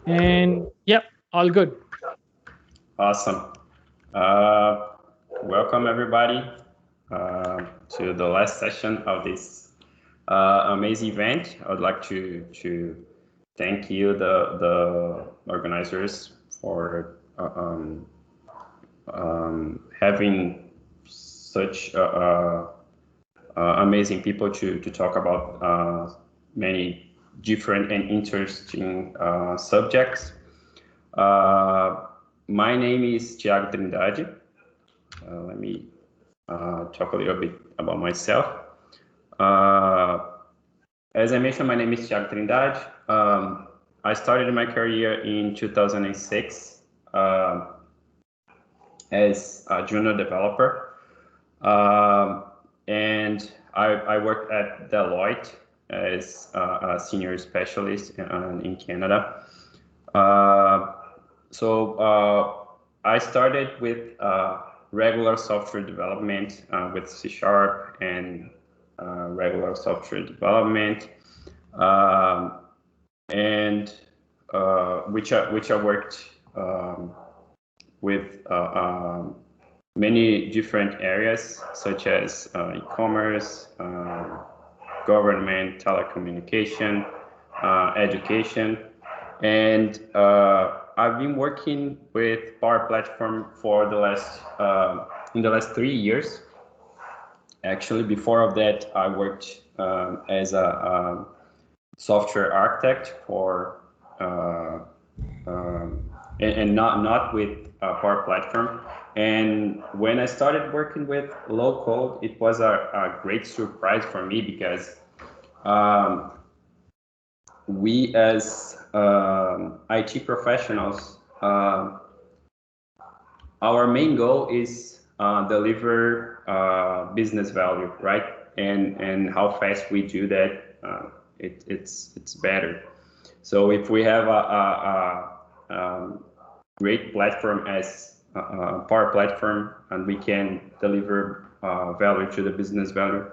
And yep, all good. Awesome. Welcome everybody to the last session of this amazing event. I would like to thank you, the organizers, for having such amazing people to talk about many different and interesting subjects. My name is Thiago Trindade. Let me talk a little bit about myself. As I mentioned, my name is Thiago Trindade. I started my career in 2006 as a junior developer. And I worked at Deloitte as a senior specialist in Canada. So I started with regular software development with C# and regular software development, and which I worked with many different areas such as e-commerce, government, telecommunication, education, and I've been working with Power Platform for the last in the last 3 years. Actually, before of that, I worked as a software architect for and not with Power Platform. And when I started working with low code, it was a great surprise for me because we as IT professionals, our main goal is deliver business value, right? And how fast we do that, it's better. So if we have a great platform as Power Platform, and we can deliver value to the business value,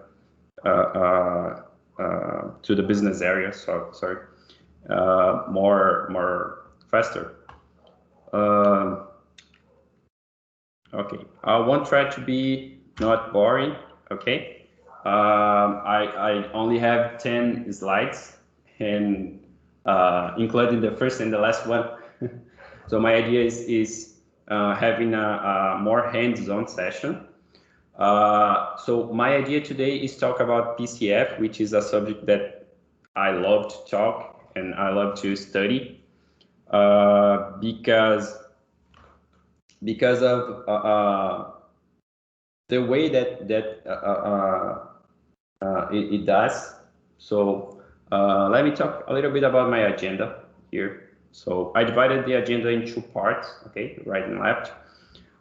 to the business area. So sorry, more faster. Okay, I won't try to be not boring. Okay, I only have 10 slides, and including the first and the last one. So my idea is having a more hands-on session. So my idea today is talk about PCF, which is a subject that I love to talk and I love to study because of the way that it does. So let me talk a little bit about my agenda here. So I divided the agenda in two parts, okay, right and left.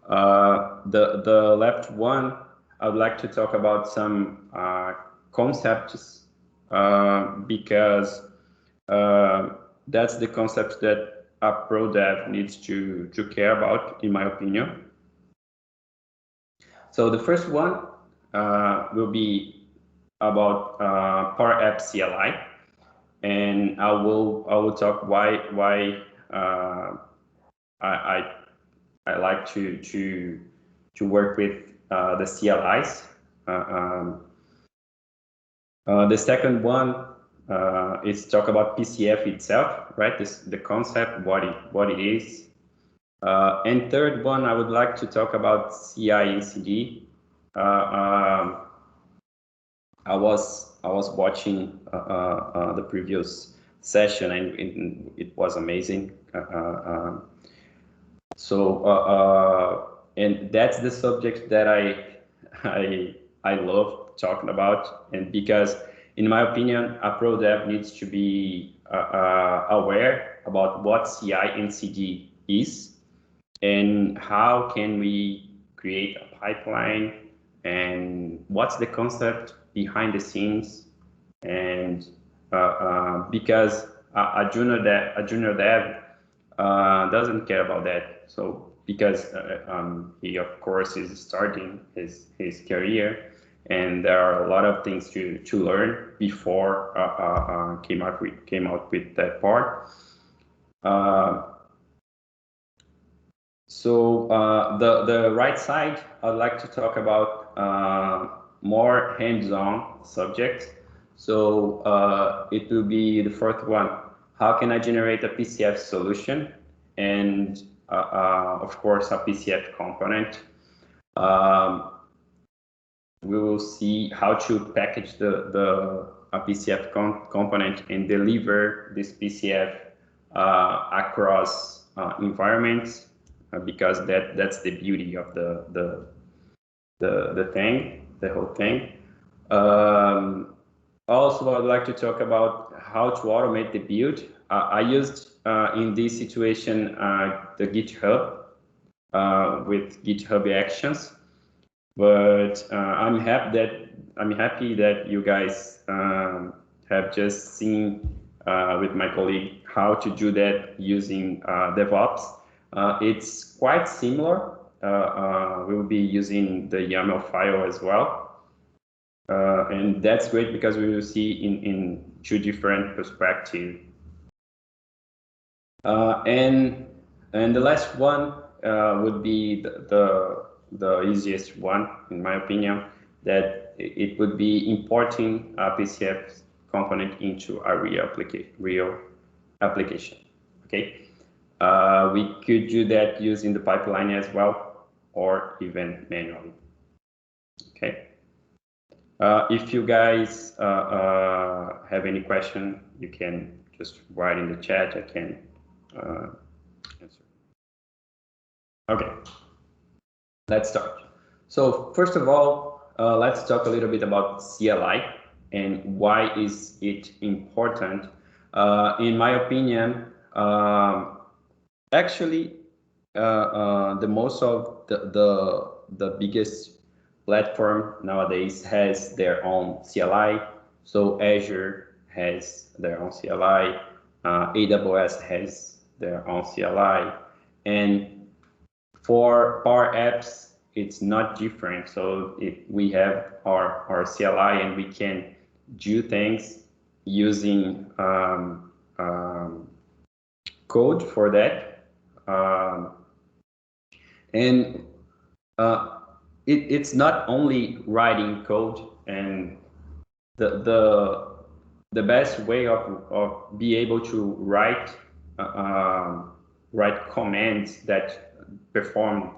The left one, I would like to talk about some concepts because that's the concepts that a pro dev needs to care about, in my opinion. So the first one will be about Power App CLI, and I will talk why I like to work with the CLIs. The second one is talk about PCF itself, right? The concept, what it is. And third one, I would like to talk about CI and CD. I was watching the previous session, and it was amazing. And that's the subject that I love talking about, and because in my opinion, a pro dev needs to be aware about what CI and CD is, and how can we create a pipeline, and what's the concept behind the scenes, and because a junior dev doesn't care about that. So because he of course is starting his career, and there are a lot of things to learn before came out with that part. So the right side, I'd like to talk about more hands-on subjects. So it will be the first one. How can I generate a PCF solution? And of course, a PCF component. We will see how to package a PCF component and deliver this PCF across environments, because that's the beauty of the thing, the whole thing. Also, I'd like to talk about how to automate the build. I used in this situation the GitHub with GitHub Actions, but I'm happy that you guys have just seen with my colleague how to do that using DevOps. It's quite similar. We'll be using the YAML file as well. And that's great because we will see in two different perspectives. And the last one would be the easiest one, in my opinion, that it would be importing a PCF component into a real application. Okay, we could do that using the pipeline as well, or even manually. Okay. If you guys have any question, you can just write in the chat. I can answer. Okay, let's start. So first of all, let's talk a little bit about CLI and why is it important. In my opinion, actually, the most of the biggest platform nowadays has their own CLI. So Azure has their own CLI, AWS has their own CLI, and for Power Apps, it's not different. So we have our CLI and we can do things using code for that. It's not only writing code, and the best way of be able to write commands that perform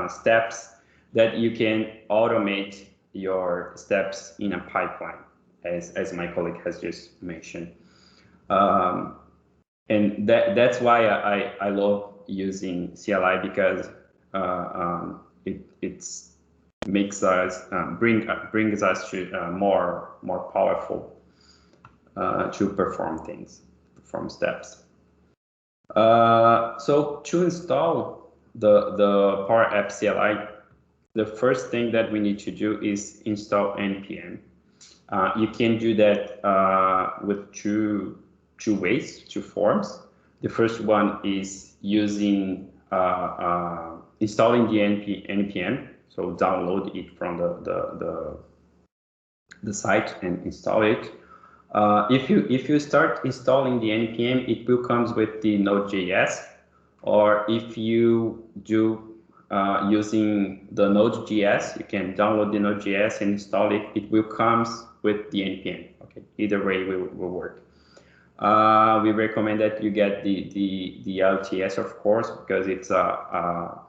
steps that you can automate your steps in a pipeline, as my colleague has just mentioned. And that's why I love using CLI, because it's makes us brings us to more powerful to perform steps. So to install the Power App CLI, the first thing that we need to do is install npm. You can do that with two forms. The first one is using installing the npm. So download it from the site and install it. If you start installing the npm, it will comes with the Node.js, or if you do using the Node.js, you can download the Node.js and install it. It will comes with the npm. Okay, either way will work. We recommend that you get the LTS, of course, because it's a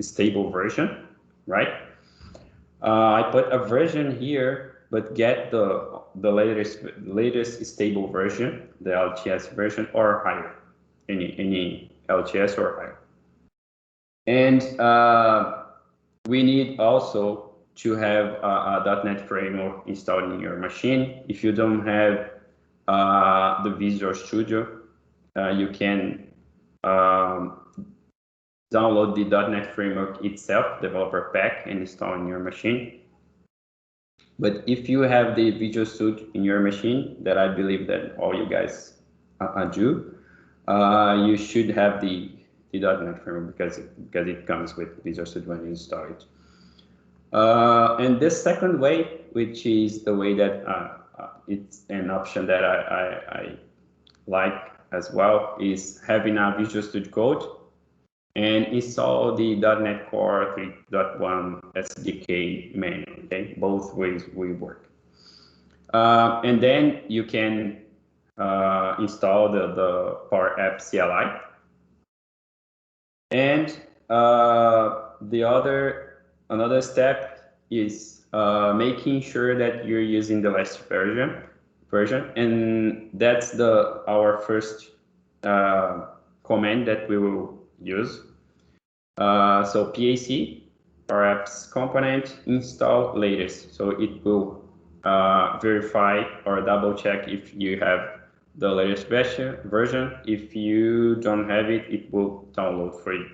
stable version, right? I put a version here, but get the latest stable version, the LTS version, or higher, any LTS or higher. And we need also to have a .NET framework installed in your machine. If you don't have the Visual Studio, you can download the .NET framework itself, developer pack, and install in your machine. But if you have the Visual Studio in your machine, that I believe that all you guys do, you should have the .NET framework because it comes with Visual Studio when you install it. And this second way, which is the way that it's an option that I like as well is having a Visual Studio Code and install the .NET Core 3.1 SDK manual. Okay, both ways will work. And then you can install the Power App CLI. And another step is making sure that you're using the last version, and that's our first command that we will use. So PAC, Power Apps component, install latest. So it will verify or double check if you have the latest version. If you don't have it, it will download for you.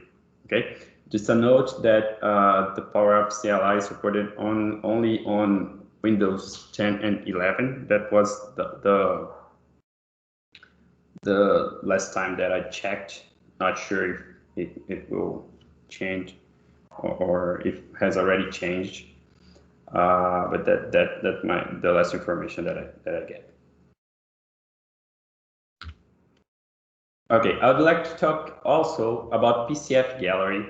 Okay. Just a note that the Power Apps CLI is supported only on Windows 10 and 11. That was the last time that I checked. Not sure if it will change or if has already changed. But that's the last information that I get. Okay, I would like to talk also about PCF Gallery.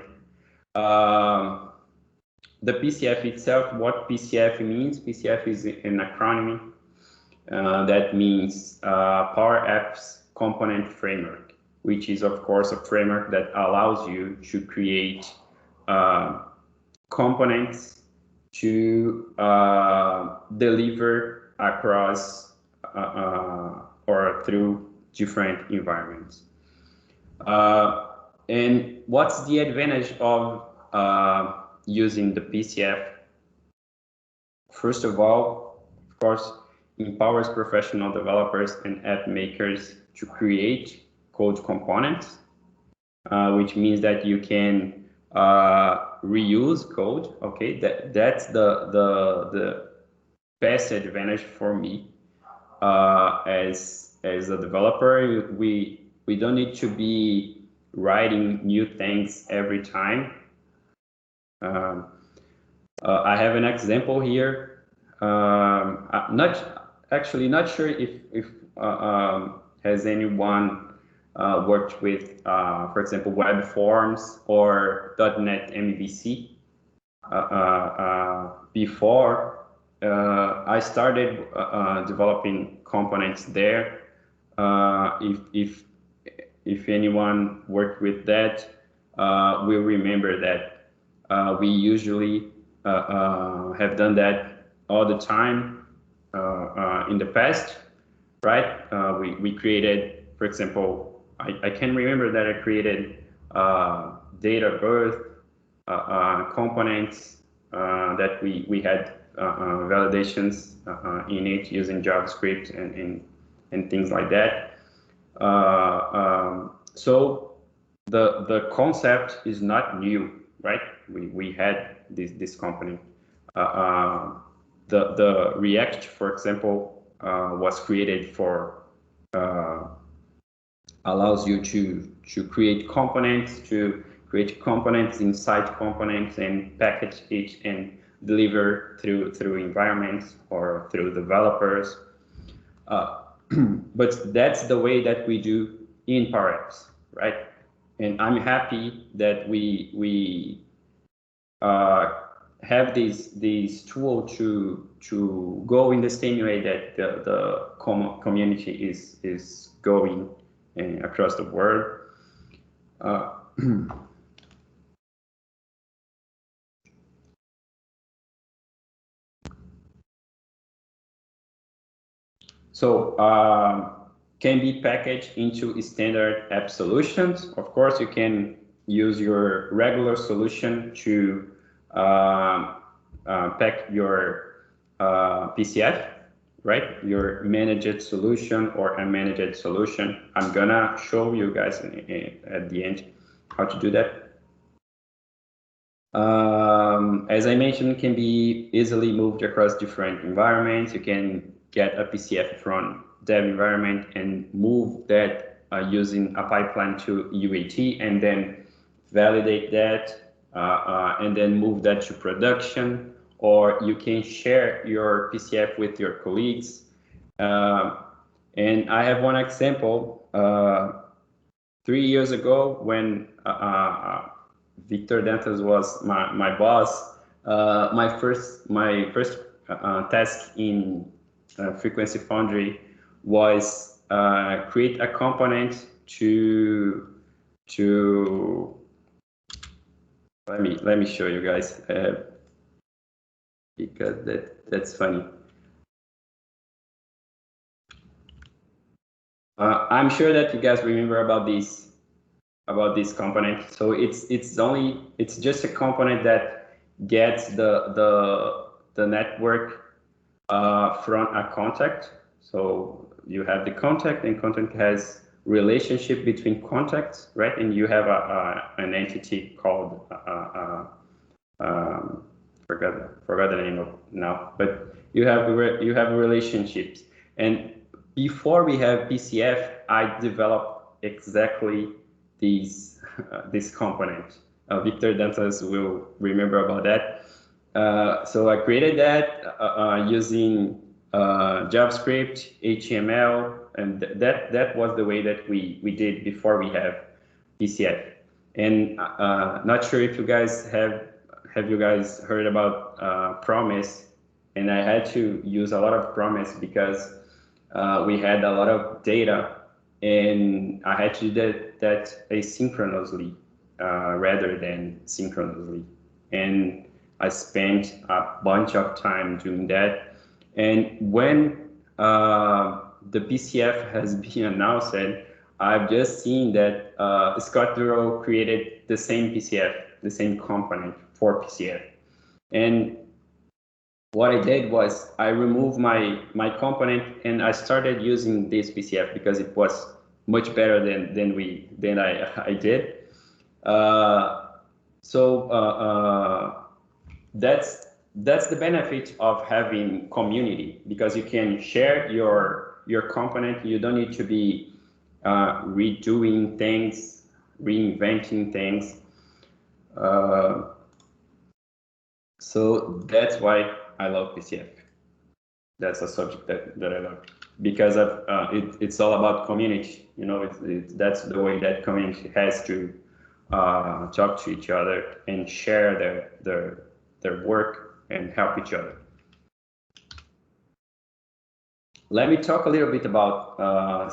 The PCF itself, what PCF means? PCF is an acronym that means Power Apps Component Framework, which is of course a framework that allows you to create components to deliver across or through different environments. And what's the advantage of using the PCF? First of all, of course, empowers professional developers and app makers to create code components, which means that you can reuse code. Okay, that's the best advantage for me as a developer. We don't need to be writing new things every time. I have an example here. I'm not sure if has anyone worked with, for example, web forms or .NET MVC. Before I started developing components there. If anyone worked with that, will remember that we usually have done that all the time in the past, right? We created, for example, I can remember that I created date of birth components that we had validations in it using JavaScript and things like that. So the concept is not new, right? We had this component. The React, for example, was created for allows you to create components inside components and package it and deliver through environments or through developers. But that's the way that we do in Power Apps, right? And I'm happy that we have this tool to go in the same way that the community is going across the world. So can be packaged into standard app solutions. Of course, you can use your regular solution to pack your PCF, right? Your managed solution or unmanaged solution. I'm gonna show you guys at the end how to do that. As I mentioned, it can be easily moved across different environments. You can get a PCF from dev environment and move that using a pipeline to UAT and then validate that and then move that to production, or you can share your PCF with your colleagues. And I have one example. 3 years ago, when Victor Dantas was my boss, my first task in Frequency Foundry was create a component to let me show you guys because that's funny. I'm sure that you guys remember about this component. So it's just a component that gets the network from a contact. So you have the contact, and contact has relationship between contacts, right? And you have an entity called forgot the name of now, but you have relationships. And before we have PCF, I developed exactly this component. Victor Dantas will remember about that. So I created that using JavaScript, HTML, and that was the way that we did before we have PCF. And not sure if you guys have you guys heard about Promise? And I had to use a lot of Promise because we had a lot of data, and I had to do that asynchronously rather than synchronously. And I spent a bunch of time doing that. And when the PCF has been announced, I've just seen that Scott Duro created the same PCF, the same component for PCF. And what I did was I removed my component and I started using this PCF because it was much better than I did. That's the benefit of having community, because you can share your component. You don't need to be redoing things, reinventing things. So that's why I love PCF. That's a subject that I love, because of it's all about community. You know, that's the way that community has to talk to each other and share their work and help each other. Let me talk a little bit about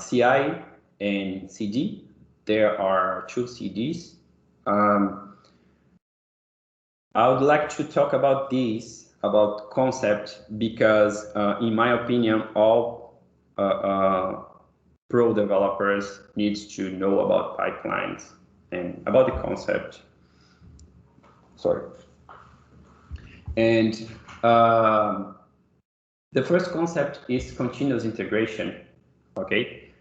CI and CD. There are two CDs. I would like to talk about concept, because in my opinion, all pro developers needs to know about pipelines and about the concept. Sorry. And the first concept is continuous integration. Okay.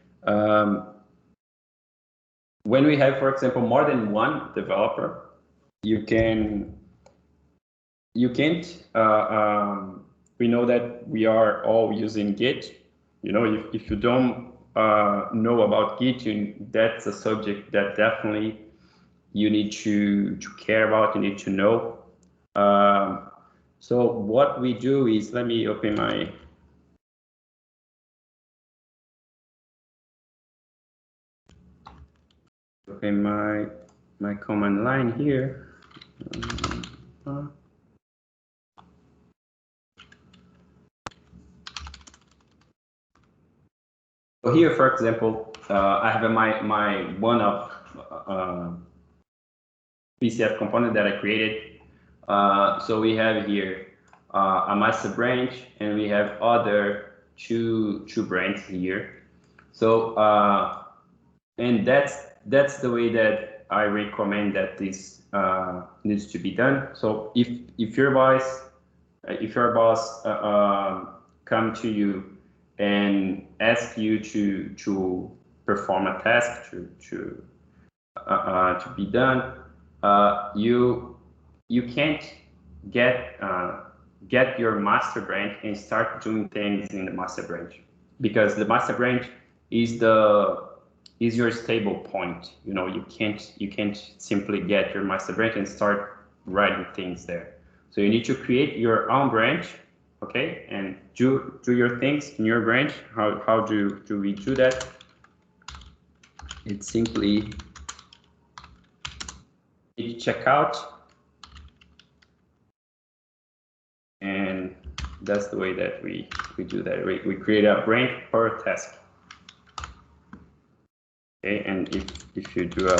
When we have, for example, more than one developer, you can't. We know that we are all using Git. You know, if you don't know about Git, that's a subject that definitely you need to care about. You need to know. So what we do is, let me open my command line here. So here, for example, I have my one of PCF component that I created. So we have here a master branch, and we have other two branches here. So and that's the way that I recommend that this needs to be done. So if your boss come to you and ask you to perform a task to be done, you can't get your master branch and start doing things in the master branch, because the master branch is your stable point. You know, you can't simply get your master branch and start writing things there. So you need to create your own branch, okay, and do your things in your branch. How do we do that? It's simply check out, and that's the way that we do that. We create a branch per task. Okay, and if you do a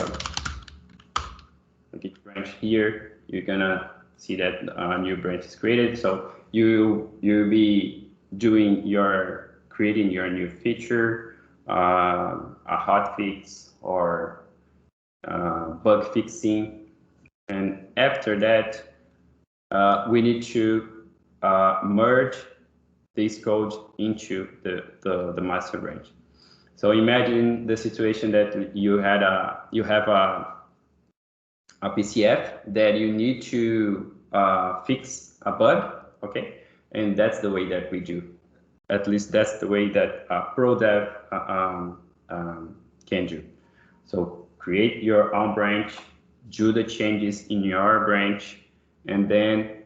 git branch here, you're gonna see that a new branch is created. So you'll be creating your new feature, a hotfix or bug fixing, and after that, we need to merge this code into the master branch. So imagine the situation that you have a PCF that you need to fix a bug, okay? And that's the way that we do. At least that's the way that pro dev can do. So create your own branch, do the changes in your branch, and then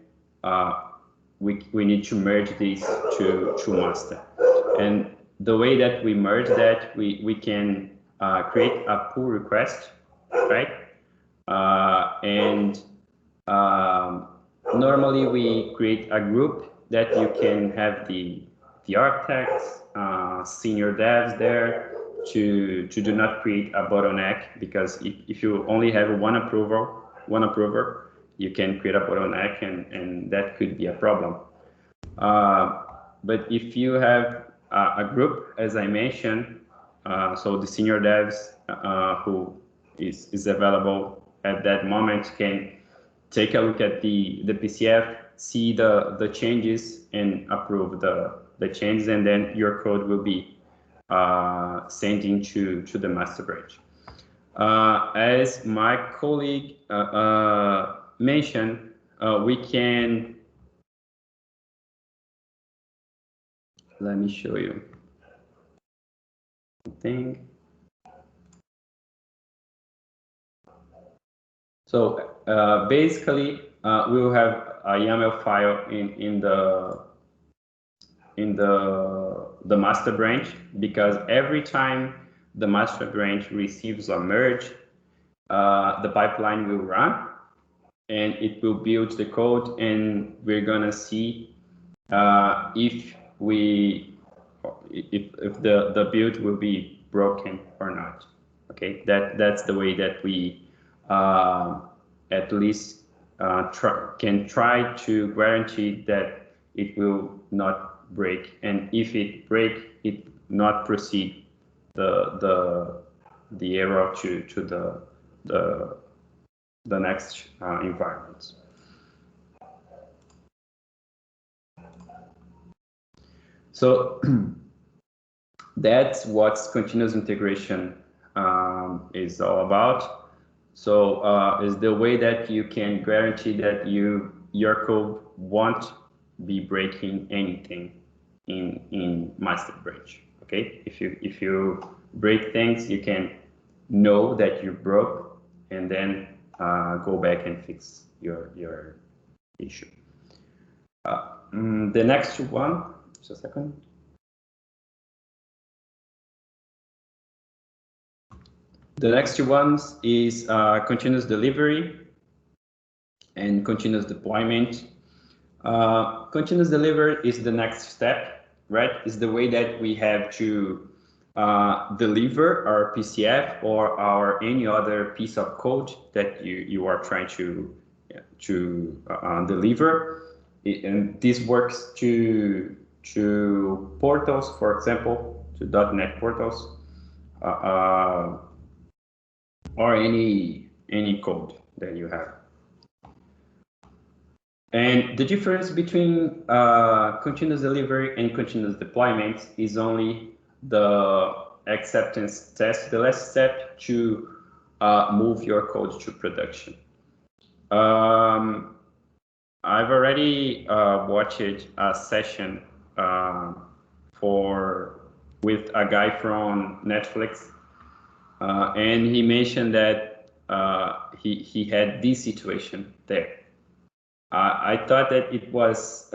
we need to merge these to master. And the way that we merge that, we can create a pull request, right? And normally we create a group that you can have the architects, senior devs there to do not create a bottleneck, because if you only have one approver, you can create a bottleneck and that could be a problem. But if you have a group, as I mentioned, so the senior devs who is available at that moment can take a look at the PCF, see the changes and approve the changes, and then your code will be sent into the master branch. As my colleague mentioned, we can, let me show you something. So basically, we will have a YAML file in the master branch, because every time the master branch receives a merge, the pipeline will run and it will build the code, and we're gonna see if the build will be broken or not. Okay, that's the way that we at least can try to guarantee that it will not break, and if it break, it not proceed the error to the next environment. So that's what continuous integration is all about. So is the way that you can guarantee that your code won't be breaking anything in master branch. Okay, if you break things, you can know that you broke, and then go back and fix your issue. The next one, just a second. The next two ones is continuous delivery and continuous deployment. Continuous delivery is the next step, right? It's the way that we have to deliver our PCF or our any other piece of code that you are trying to deliver. And this works to portals, for example, to .NET portals. Or any code that you have. And the difference between continuous delivery and continuous deployment is only the acceptance test, the last step to move your code to production. I've already watched a session with a guy from Netflix. And he mentioned that he had this situation there. I thought that it was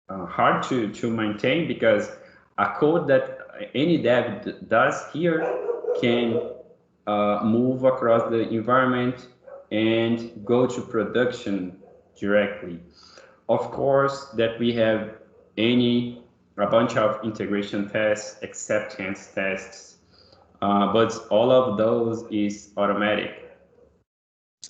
hard to maintain, because a code that any dev does here can move across the environment and go to production directly. Of course, that we have a bunch of integration tests, acceptance tests, but all of those is automatic,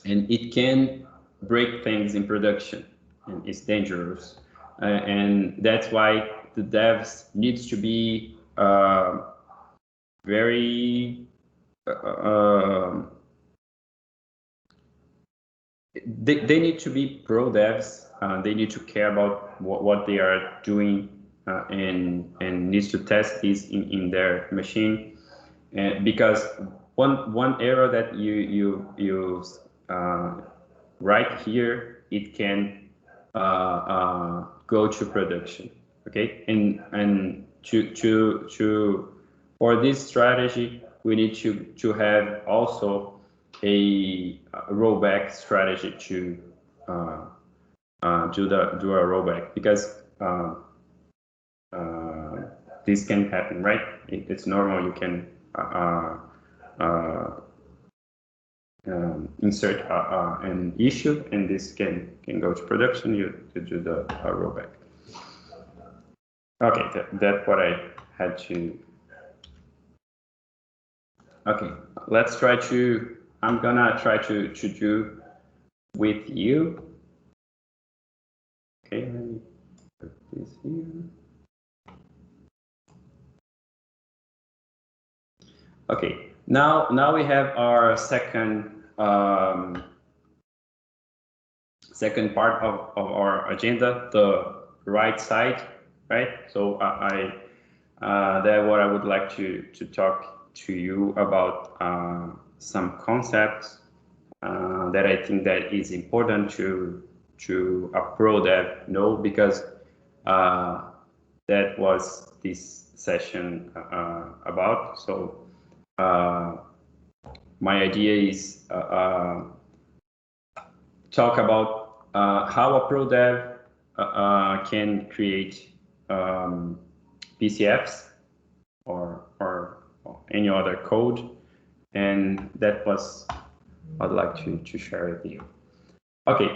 and it can break things in production, and it's dangerous. And that's why the devs needs to be very they need to be pro devs. They need to care about what they are doing, and needs to test this in their machine. And because one error that you write here, it can go to production. Okay, and to for this strategy, we need to have also a rollback strategy to do a rollback, because this can happen, right? It's normal. You can insert an issue, and this can go to production. You to do the rollback. Okay, that's what I had to. Okay, let's try to. I'm gonna try to do with you. Okay, let me put this here. Okay, now we have our second second part of our agenda, the right side, right? So that's what I would like to talk to you about, some concepts that I think that is important to a pro dev know, because that was this session about. So my idea is talk about how a pro dev can create PCFs or any other code, and that was I'd like to share with you. Okay,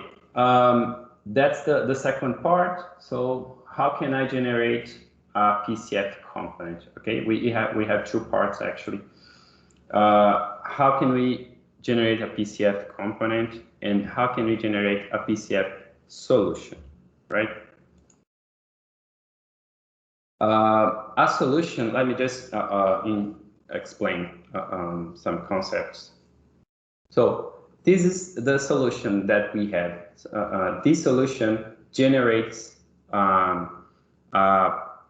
that's the second part. So how can I generate a PCF component? Okay, we have two parts actually. How can we generate a PCF component, and how can we generate a PCF solution, right? A solution, let me just explain some concepts. So this is the solution that we have. This solution generates a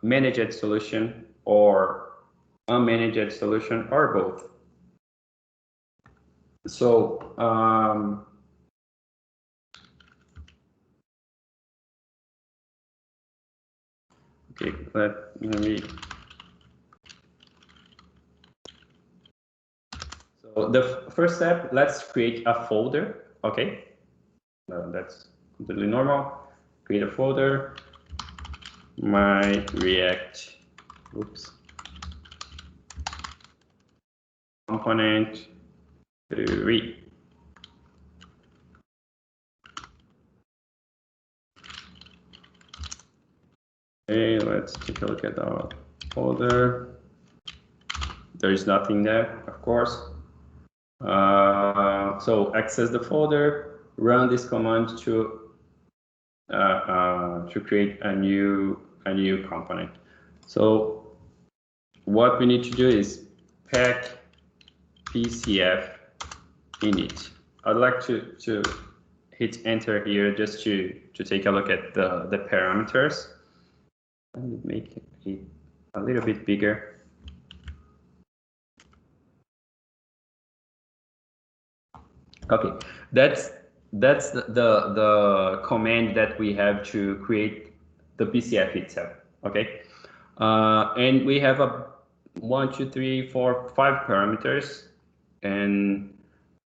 managed solution or unmanaged solution, or both. So okay, let me. So the first step, let's create a folder. Okay, that's completely normal. Create a folder. My React, component 3. Okay, let's take a look at our folder. There is nothing there, of course. So access the folder, run this command to create a new component. So what we need to do is pack PCF init. I'd like to hit enter here just to take a look at the parameters. Let me make it a little bit bigger. Okay, that's the command that we have to create the PCF itself. Okay, and we have a 1, 2, 3, 4, 5 parameters, and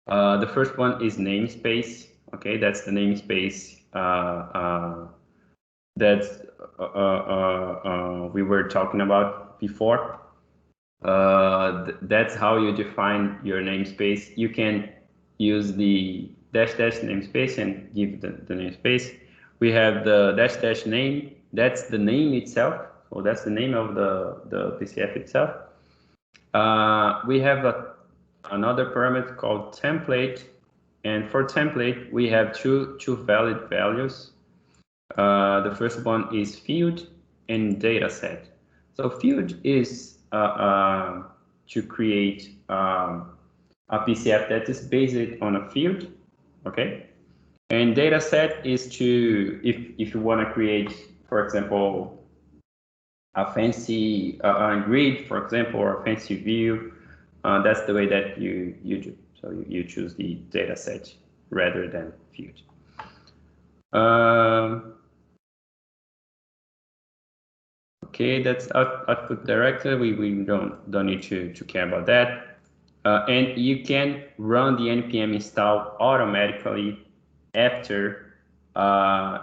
the first one is namespace. Okay, that's the namespace that we were talking about before. That's how you define your namespace. You can use the dash dash namespace and give the namespace. We have the dash dash name. That's the name itself. So that's the name of the PCF itself. We have another parameter called template. And for template, we have two valid values. The first one is field and dataset. So field is to create a PCF that is based on a field, okay? And dataset is to, if you want to create, for example, a fancy grid, for example, or a fancy view, that's the way that you do. So you choose the dataset rather than field. Okay, that's output director. We don't need to care about that. And you can run the npm install automatically after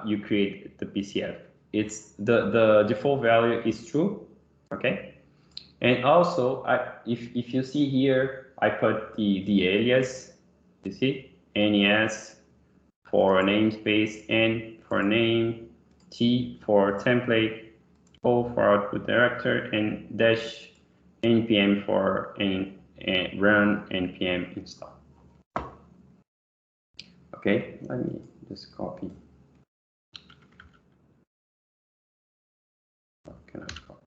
you create the PCF. It's the default value is true, okay? And also, if you see here, I put the alias, you see, NES for namespace, N for name, T for template, O for output director, and dash npm for run npm install. Okay, let me just copy. How can I copy?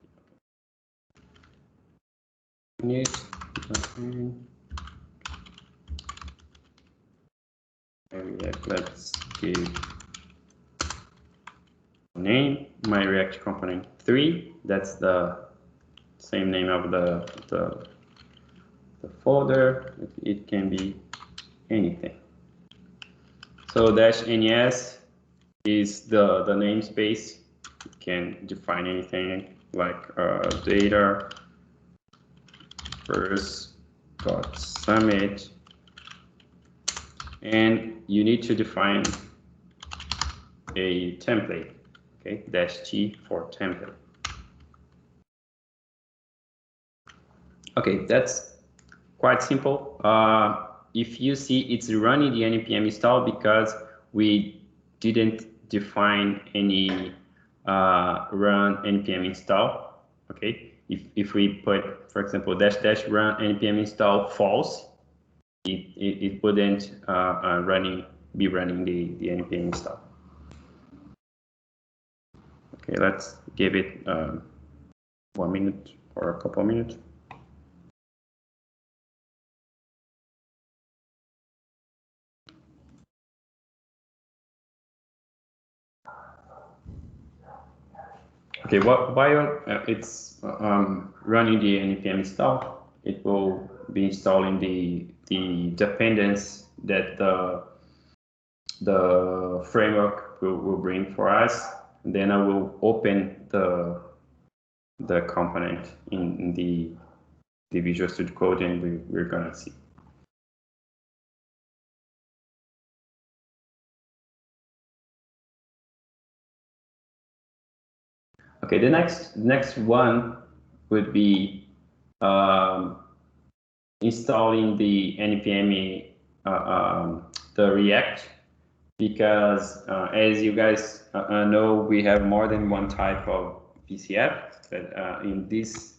Let's give name my React component 3. That's the same name of the folder. It can be anything. So dash nes is the namespace. You can define anything like Dataverse Summit, and you need to define a template. Okay, dash T for template. Okay, that's quite simple. If you see, it's running the npm install because we didn't define any run npm install. Okay, if we put, for example, dash dash run npm install false, it wouldn't be running the npm install. Okay, let's give it 1 minute or a couple of minutes. Okay, while it's running the npm install, it will be installing the dependence that the framework will bring for us. And then I will open the component in the Visual Studio Code, and we're gonna see. Okay, the next one would be installing the npm the React, because as you guys know, we have more than one type of PCF. But in this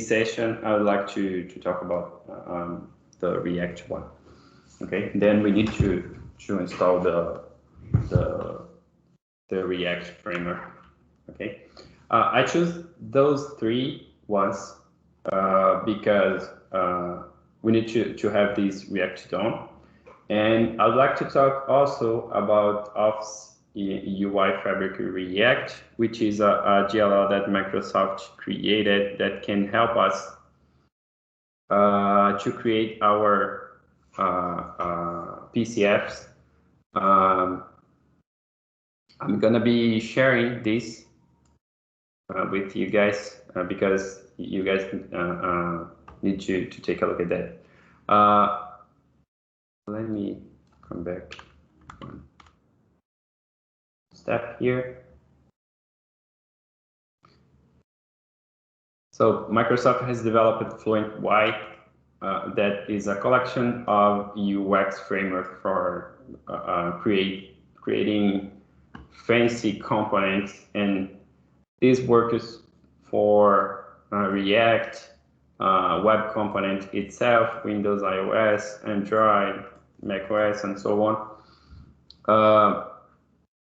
session, I would like to talk about the React one. Okay, then we need to install the React framework. Okay, I choose those three ones because we need to have these React done. And I'd like to talk also about Office UI Fabric React, which is a GLL that Microsoft created that can help us to create our PCFs. I'm gonna be sharing this with you guys because you guys need to take a look at that. Let me come back one step here. So Microsoft has developed Fluent UI that is a collection of UX framework for creating fancy components, and this works for React, web component itself, Windows, iOS, Android, macOS, and so on.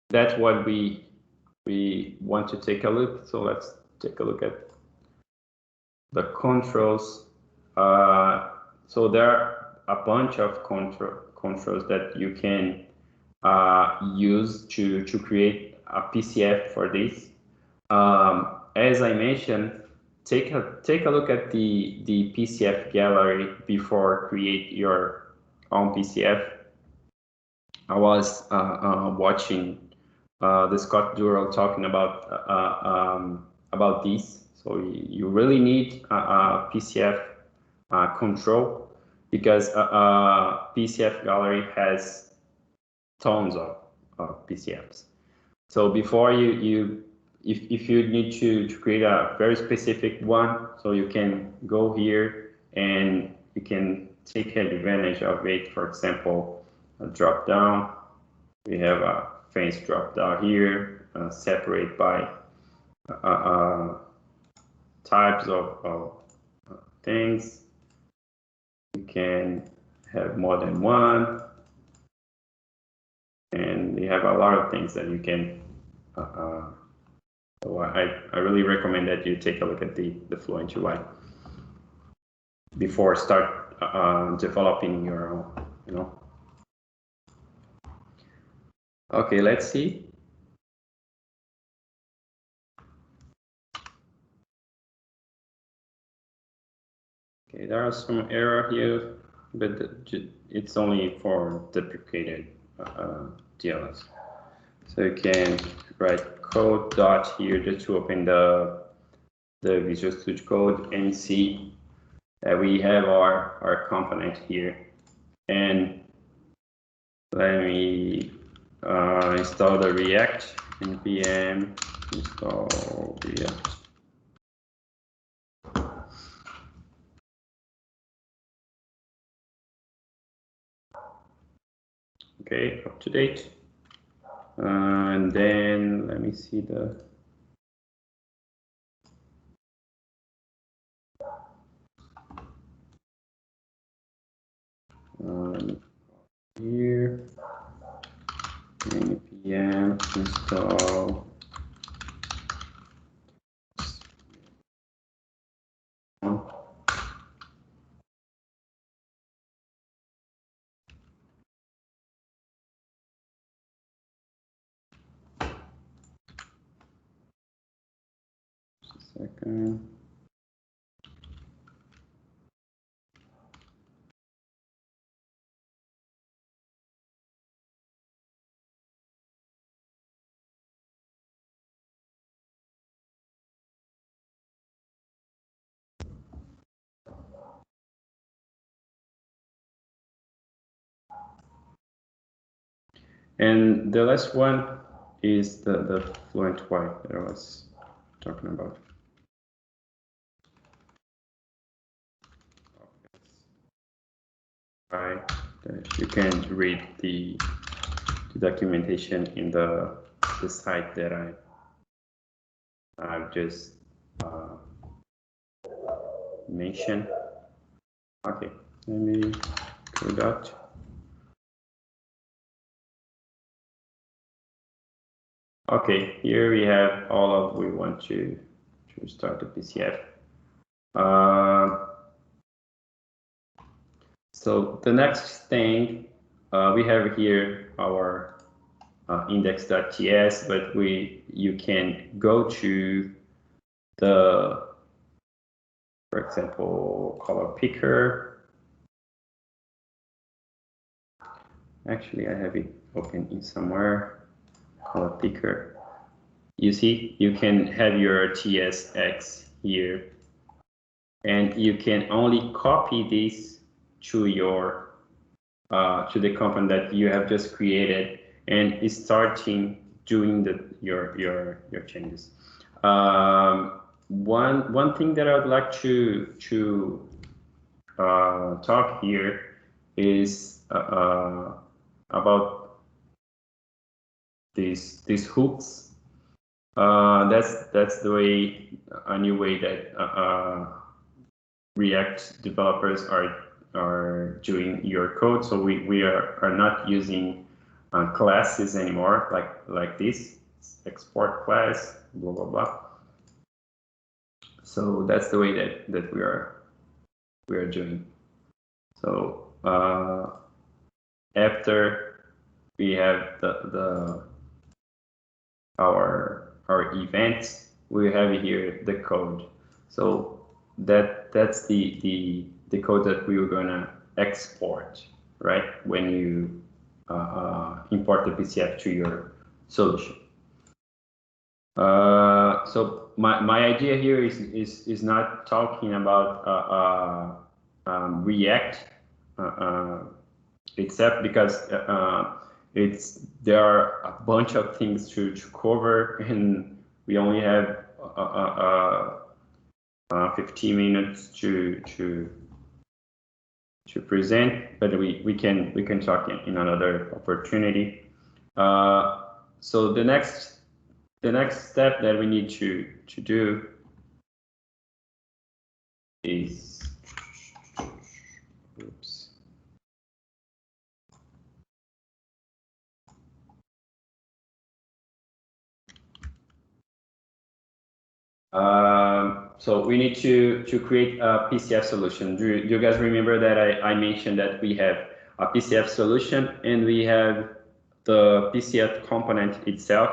That's what we want to take a look. So let's take a look at the controls. So there are a bunch of controls that you can use to create a PCF for this. As I mentioned, take a look at the PCF gallery before create your own PCF. I was watching the Scott Durrell talking about this. So you really need a PCF control, because PCF gallery has tons of PCFs. So before if you need to create a very specific one, so you can go here and you can take advantage of it. For example, a drop down. We have a fancy drop down here, separate by types of things. You can have more than one, and you have a lot of things that you can. So I really recommend that you take a look at the Fluent UI before start developing your own. You know. Okay, let's see. Okay, there are some error here, but it's only for deprecated DLLs. So you can write code dot here just to open the Visual Studio Code and see that we have our component here. And let me install the React npm install React. Okay, up to date. And then let me see the here npm install second. And the last one is the Fluent UI that I was talking about. Right, you can read the documentation in the site that I've just mentioned. Okay, let me go that. Okay, here we have all of we want to start the PCF. So the next thing we have here our index.ts, but you can go to the, for example, color picker. Actually, I have it open in somewhere. Color picker. You see, you can have your TSX here, and you can only copy this to your to the component that you have just created and starting doing your changes. One thing that I would like to talk here is about these hooks. That's the way, a new way that React developers are doing your code. So we are not using classes anymore, like this export class, blah blah blah. So that's the way that we are doing. So after we have our events, we have here the code. So that's the code that we were gonna export, right? When you import the PCF to your solution. So my idea here is not talking about React except because there are a bunch of things to cover, and we only have 15 minutes to present, but we can talk in another opportunity. So the next step that we need to do is, oops. So we need to create a PCF solution. Do you guys remember that I mentioned that we have a PCF solution and we have the PCF component itself,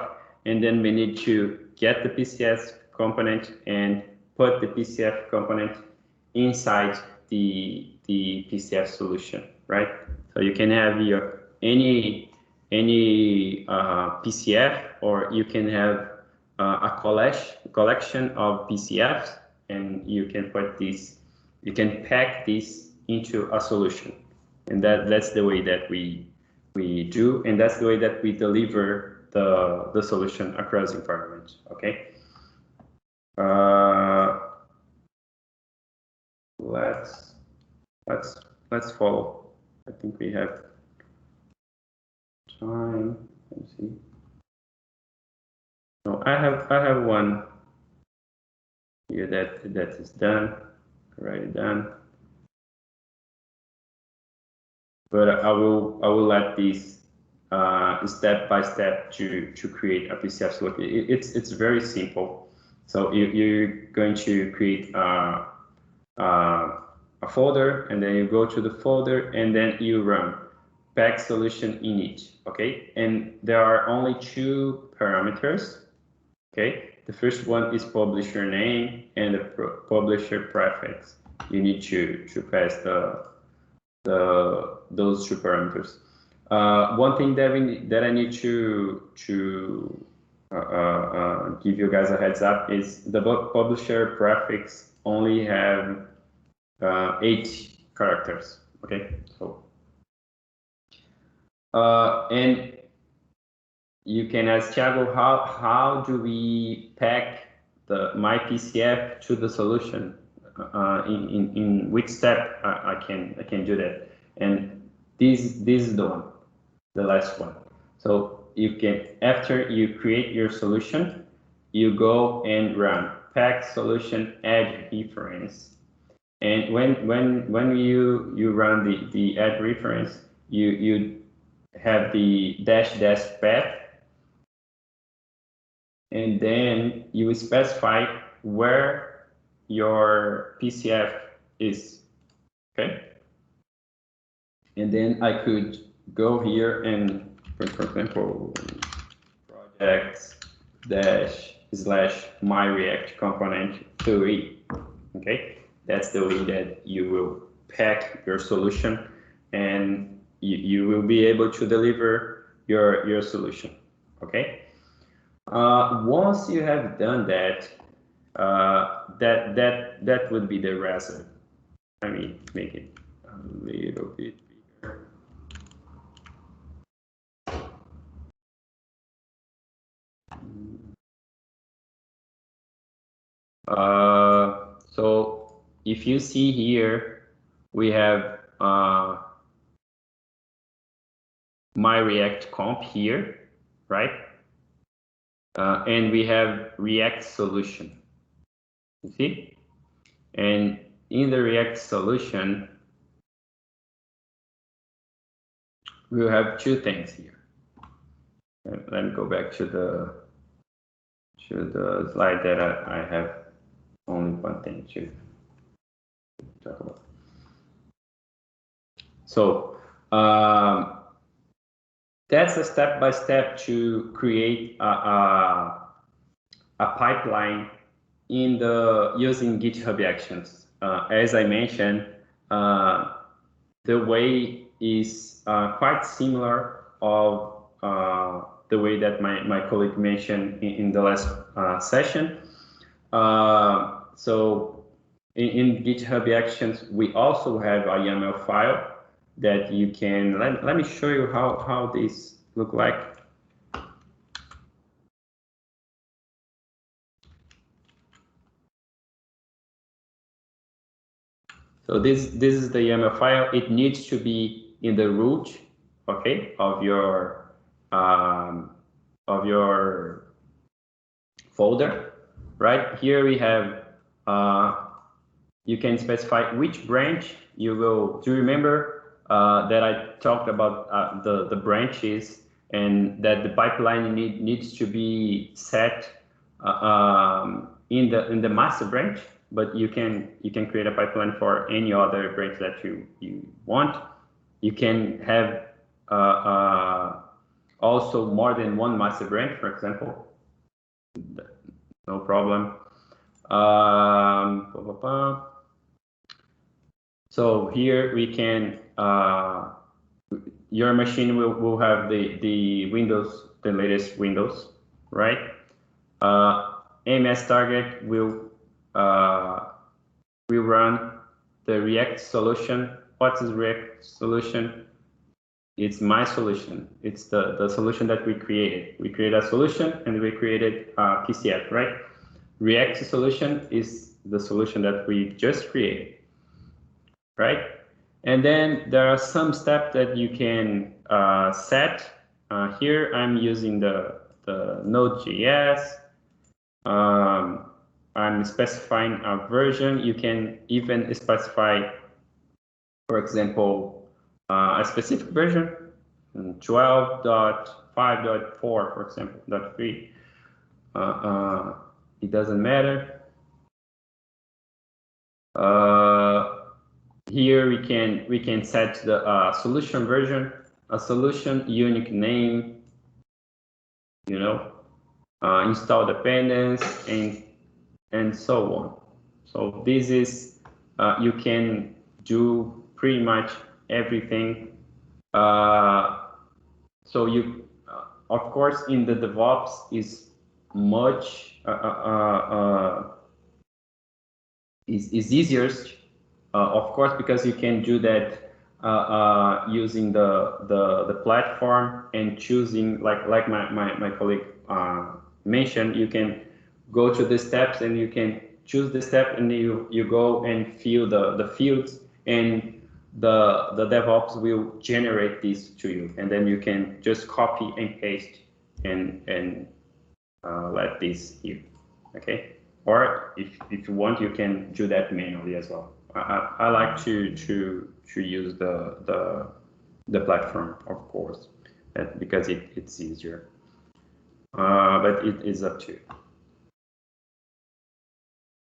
and then we need to get the PCF component and put the PCF component inside the PCF solution, right? So you can have your any PCF, or you can have a collection of PCFs, and you can put this, you can pack this into a solution, and that's the way that we do, and that's the way that we deliver the solution across environments. Okay. Let's follow. I think we have time. Let's see. No, I have one here that is done, already done. But I will let these step by step to create a PCF solution. It's very simple. So you're going to create a folder, and then you go to the folder, and then you run pack solution init. Okay, and there are only two parameters. Okay, the first one is publisher name and the publisher prefix. You need to pass those two parameters. One thing that I need to give you guys a heads up is the publisher prefix only have 8 characters. Okay, so and you can ask Thiago, how do we pack my PCF to the solution? In which step I can do that? And this is the one, the last one. So you can, after you create your solution, you go and run pack solution add reference. And when you run the add reference, you have the dash path, and then you specify where your PCF is. Okay, and then I could go here and, for example, projects / my React component 3. Okay, that's the way that you will pack your solution, and you will be able to deliver your solution. Okay. Once you have done that, that would be the result. Let me make it a little bit bigger. So if you see here, we have my React comp here, right? And we have React solution, you see? And in the React solution, we'll have two things here. Let me go back to the slide that I have only one thing to talk about. So that's a step-by-step to create a pipeline in the using GitHub Actions. As I mentioned, the way is quite similar of the way that my colleague mentioned in the last session. So in GitHub Actions, we also have a YAML file that you can, let me show you how this look like. So this is the YAML file. It needs to be in the root, okay, of your folder. Right here we have you can specify which branch you will. Do you remember that I talked about the branches and that the pipeline needs to be set in the master branch? But you can create a pipeline for any other branch that you want. You can have also more than one master branch, for example. No problem. So here we can your machine will have the Windows, the latest Windows, right? MS target will run the React solution. What is React solution? It's my solution. It's the solution that we created. We created a solution and we created PCF, right? React solution is the solution that we just created, right? And then there are some steps that you can set. Here I'm using the Node.js. I'm specifying a version. You can even specify, for example, a specific version, 12.5.4, for example, .3. It doesn't matter. Here we can set the solution version, a solution unique name, you know, install dependence, and so on. So this is you can do pretty much everything. So you, of course, in the DevOps is much is easiest, of course, because you can do that using the platform and choosing like my colleague mentioned. You can go to the steps and you can choose the step and you go and fill the fields, and the DevOps will generate this to you, and then you can just copy and paste and let this here, okay? Or if you want, you can do that manually as well. I like to use the platform, of course, because it's easier. But it is up to you.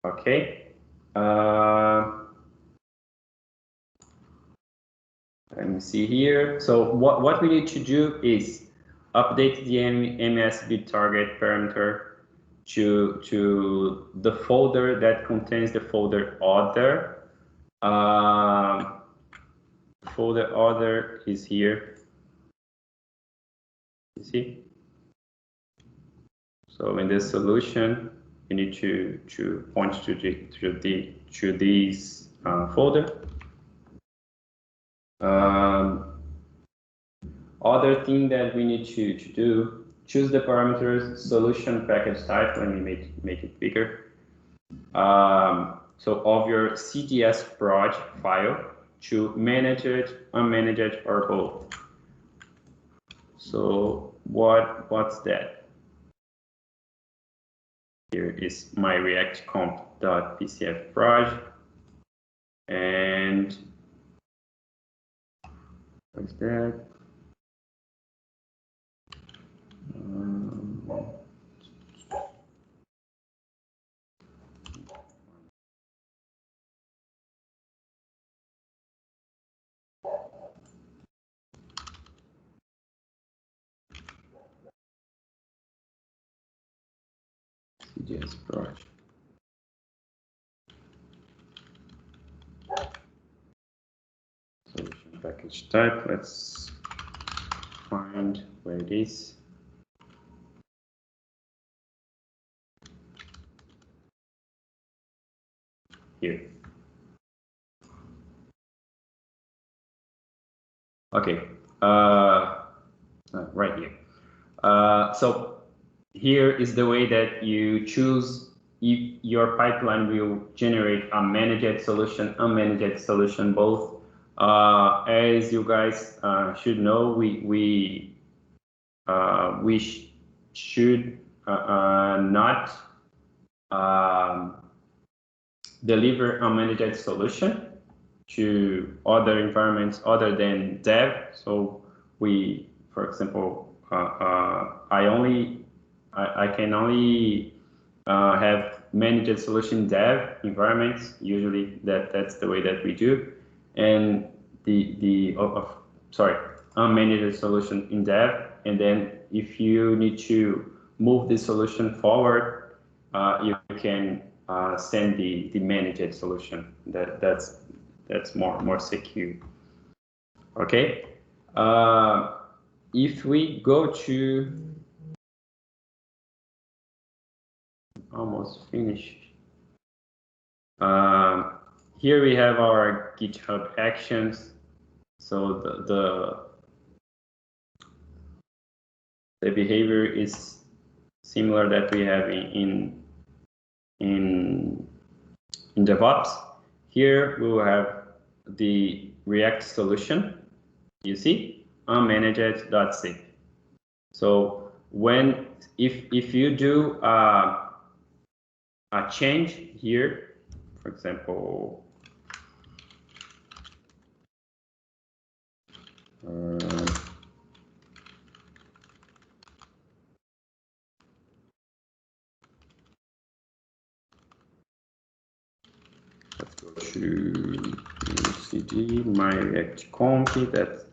Okay. Let me see here. So what we need to do is update the MS bit target parameter to the folder that contains the folder other. Folder other is here. You see? So in this solution, you need to point to this folder. Other thing that we need to do choose the parameters solution package type. Let me make it bigger. So of your CDS project file to manage it, unmanage it, or both. So what's that? Here is my React comp.pcf project, and what's that? CDS project. Solution package type. Let's find where it is. Here. Okay, right here. So here is the way that you choose if your pipeline will generate a managed solution, unmanaged solution, both. As you guys should know, we should not deliver a managed solution to other environments other than dev. So we, for example, I can only have managed solution dev environments. Usually that's the way that we do, and unmanaged solution in dev. And then if you need to move the solution forward, you can send the managed solution. That's more secure. Okay. If we go to almost finished. Here we have our GitHub actions. So the behavior is similar that we have in DevOps. Here we will have the React solution. You see, unmanaged.zip. So if you do a change here, for example, let's go to cd my React comp, that's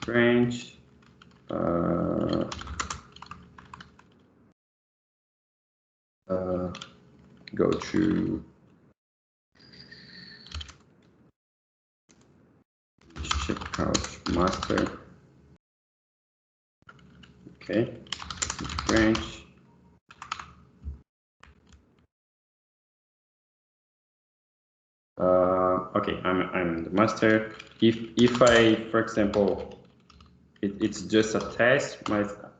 branch. Go to checkout master. Okay, branch. Okay, I'm the master. If I, for example, it's just a test, but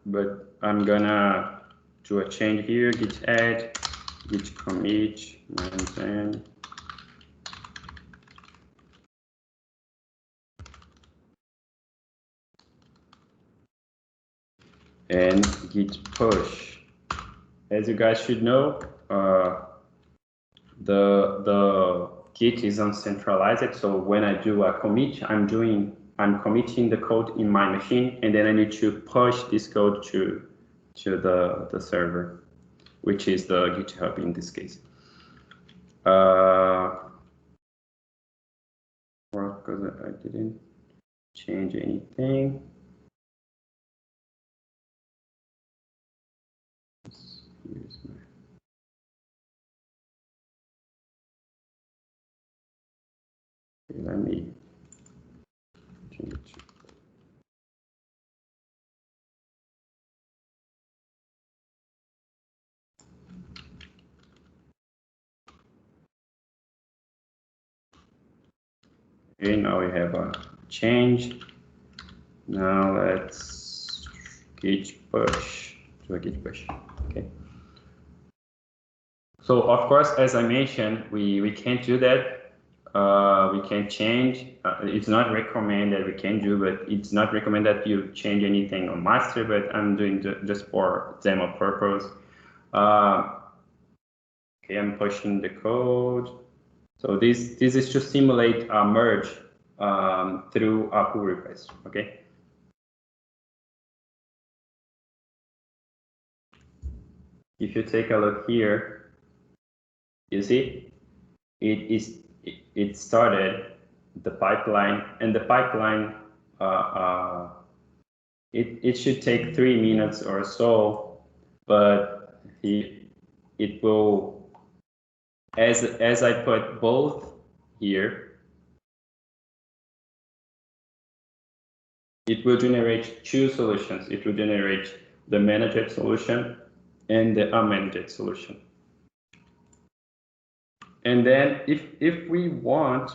I'm gonna do a change here, git add, git commit, maintain. And git push. As you guys should know, the Git is uncentralized. So when I do a commit, I'm committing the code in my machine, and then I need to push this code to the server, which is the GitHub in this case. Because I didn't change anything. Here's my let me change. Okay, now we have a change. Now let's git push to a git push. Okay. So of course, as I mentioned, we can't do that. We can change. It's not recommended. We can do, but it's not recommended that you change anything on master. But I'm doing just for demo purpose. Okay, I'm pushing the code. So this is to simulate a merge through a pull request. Okay. If you take a look here, you see it started the pipeline, and the pipeline it should take 3 minutes or so, but it will, as I put both here, it will generate 2 solutions. It will generate the managed solution and the unmanaged solution. And then if we want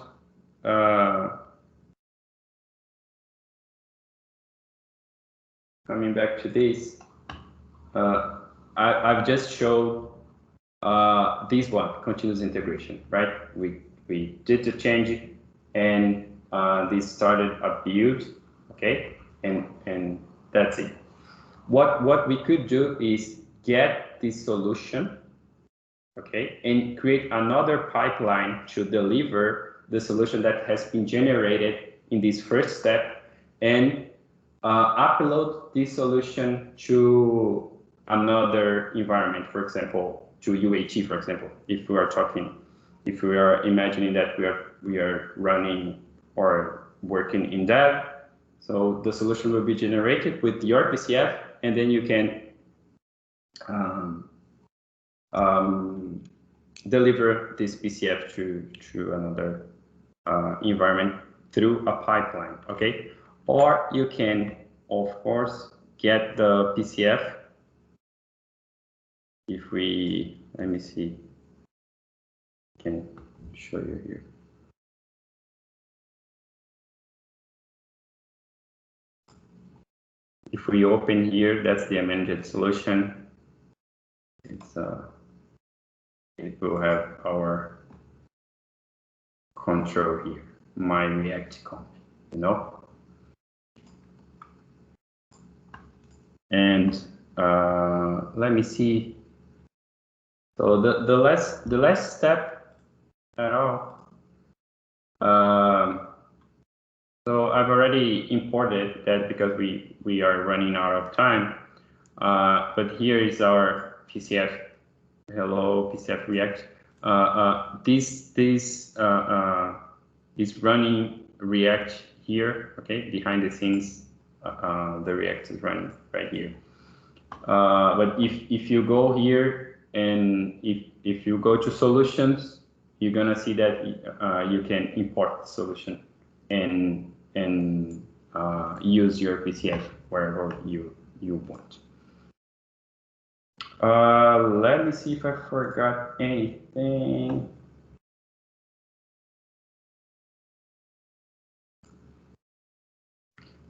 coming back to this, I've just showed this one, continuous integration, right? We did the change, and this started a build, okay, and that's it. What we could do is get this solution, okay, and create another pipeline to deliver the solution that has been generated in this first step, and upload this solution to another environment, for example, to UAT, for example, if we are imagining that we are running or working in that. So the solution will be generated with your PCF, and then you can deliver this PCF to another environment through a pipeline, okay? Or you can, of course, get the PCF. If we, let me see, I can show you here. If we open here, that's the amended solution. It's it will have our control here, my React conf, you know. And let me see. So the last step at all. So I've already imported that because we are running out of time. But here is our PCF. Hello, PCF React. This is running React here. Okay, behind the scenes, the React is running right here. But if you go here and if you go to solutions, you're gonna see that you can import the solution and use your PCF wherever you want. Let me see if I forgot anything.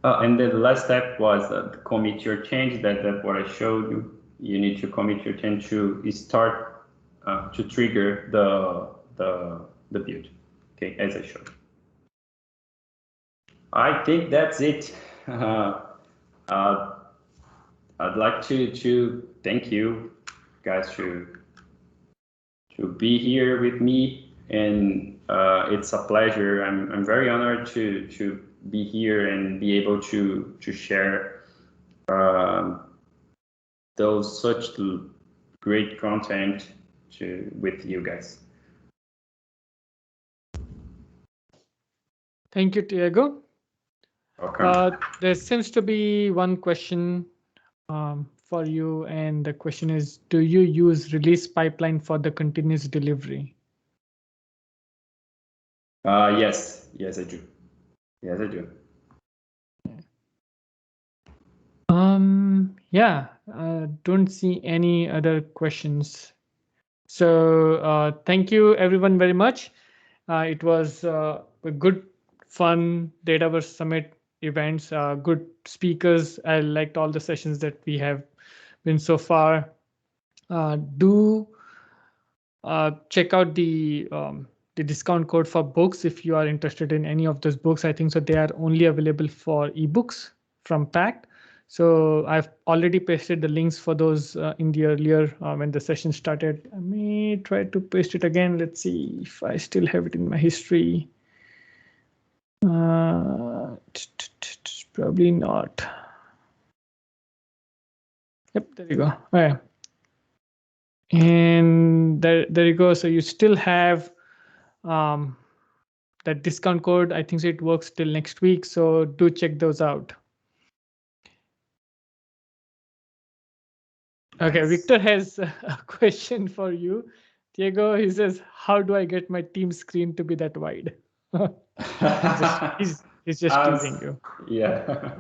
And the last step was commit your change. That's what I showed you. You need to commit your change to start to trigger the build. Okay, as I showed. I think that's it. I'd like to thank you guys to be here with me, and it's a pleasure. I'm very honored to be here and be able to share those such great content with you guys. Thank you, Diego. Welcome. There seems to be one question for you, and the question is, do you use release pipeline for the continuous delivery? Yes, I do. Yes, I do. Yeah, don't see any other questions. So thank you everyone very much. It was a good, fun Dataverse Summit events, good speakers. I liked all the sessions that we have been so far. Do check out the discount code for books if you are interested in any of those books. I think so they are only available for ebooks from Pact. So I've already pasted the links for those in the earlier when the session started. I may try to paste it again. Let's see if I still have it in my history. Probably not. Yep, there you go. All right. And there you go. So you still have that discount code. I think so it works till next week. So do check those out. Okay, Victor has a question for you. Diego, he says, how do I get my team screen to be that wide? He's just teasing you. Yeah.